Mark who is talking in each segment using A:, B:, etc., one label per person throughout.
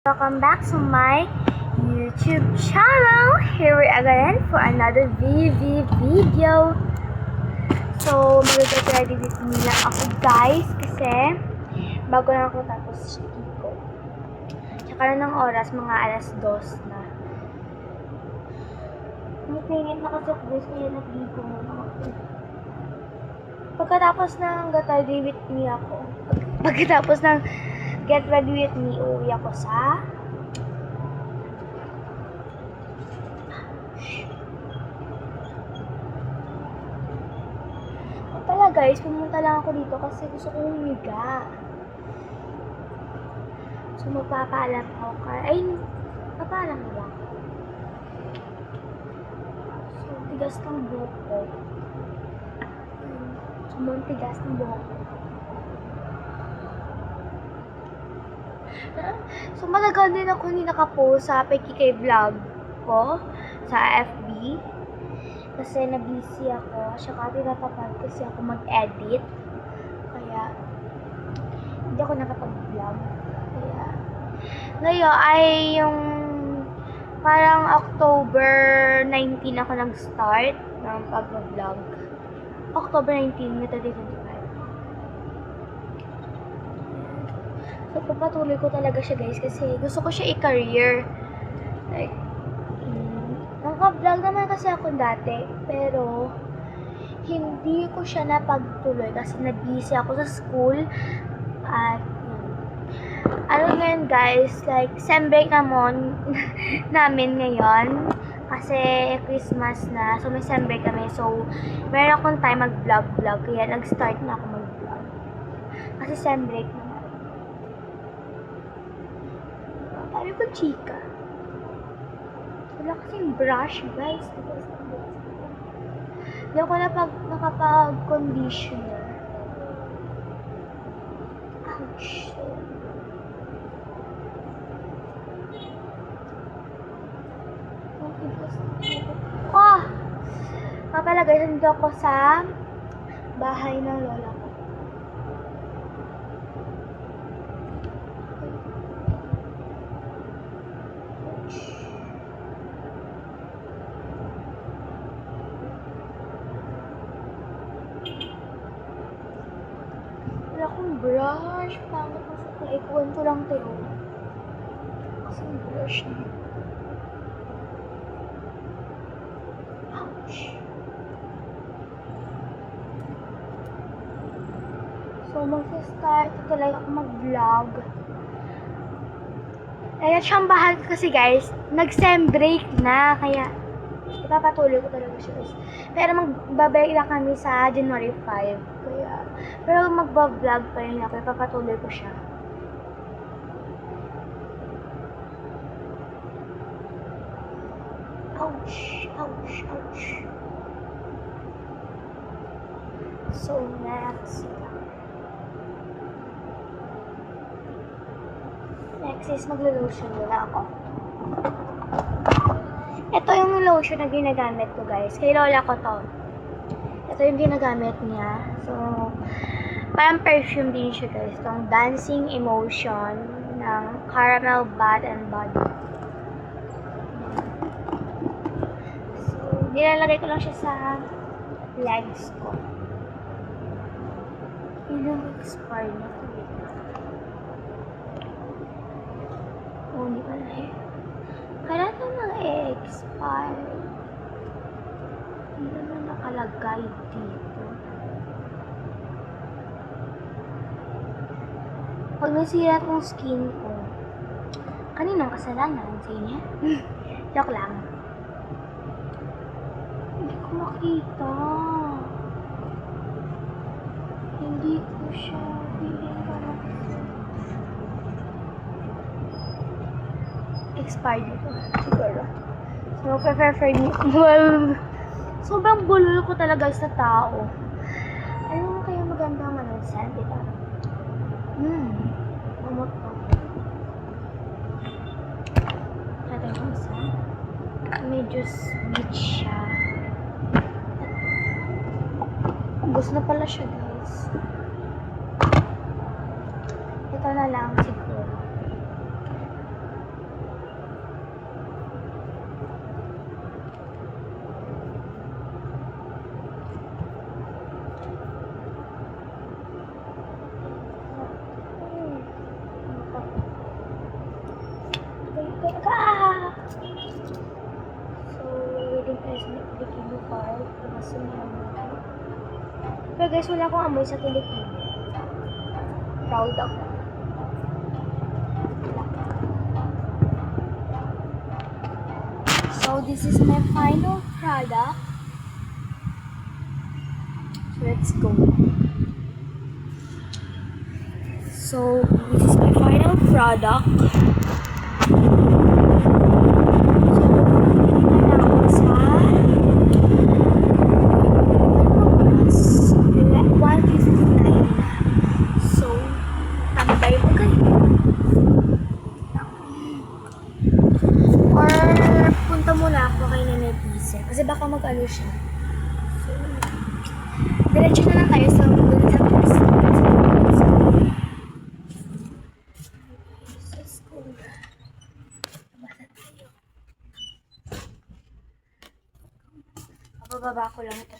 A: Welcome back to my YouTube channel. Here we are again for another video. So, mag-get ready with me lang ako guys kasi bago na ako tapos ko. Tsaka na ng oras, mga alas 2 na. Nagpingit na kasi guys kaya nag-ligo muna ako. Pagkatapos ng get ready with me ako. Pagkatapos ng get ready with me, uuwi ako sa guys, pumunta lang ako dito kasi gusto ko humiga. So, magpapaalam ako papaalam mo lang. So, tigas ng buhok ko. So, tigas ng buhok ko. So, matagal din ako hindi nakapost sa PKK vlog ko sa FB. Kasi na-busy ako, saka tinatapad kasi ako mag-edit. Kaya, hindi ako nakapag-vlog. Kaya, ngayon ay yung parang October 19 ako nag-start ng pag-vlog. October 19, 2025. So, papatuloy ko talaga siya guys kasi gusto ko siya i-career. Like, naka-vlog naman kasi ako dati, pero hindi ko siya napagtuloy kasi na-busy ako sa school. At ano ngayon guys, like sem break namin ngayon kasi Christmas na, so may sem break kami, so meron akong time mag-vlog kaya nag-start na ako mag-vlog kasi sem break naman. Paano ko chika? Wala kasing brush, guys. Hindi ako nakapag-conditioner. Ouch. Pala guys, nandito ako sa bahay ng lola ko. Wala akong brush. Pangit mo sa ikuan ko lang tayo. Kasi brush na. Ouch. So, mag-start talaga ako mag-vlog. Kaya siyang bahay kasi guys, nag-sem break na. Kaya, ipapatuloy ko talaga siya guys. Pero magbabalik na kami sa January 5. Kaya, pero magbablog pa rin ako. Ipapatuloy ko siya. Ouch! Ouch! Ouch! So, next is maglo-lotion muna ako. Ito yung lotion na ginagamit ko guys. Kay lola ko to. Ito yung ginagamit niya. So, parang perfume din siya guys. Itong Dancing Emotion ng Caramel Bath and Body. So, nilalagay ko lang siya sa legs ko. Yun yung expired na ito. Oh, hindi pa na eh. Kailan ito na-expire? Hindi naman nakalagay dito. Pag nasira itong skin ko, kaninang kasalanan sa inyo? Joke lang. Hindi ko makita. Hindi ko siya feeling parang expired ito. Siguro. So, prefer for me. Well, sobrang bulol ko talaga sa tao. Ano mo kaya magandang scent, diba? Umot ko. Kaya yung scent. Medyo sweet siya. Ubus na pala siya, guys. Ito na lang siguro. So, waiting tayo sa kilikili park. Kasi pero guys, wala akong amoy sa kilikili. Proud ako. So, this is my final product. So, let's go. So, this is my final product. Kasi baka mag-ano siya. So, diretso na lang tayo sa bus. Let's go. Basa tayo. Bababa ko lang ito.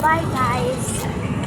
A: bye guys!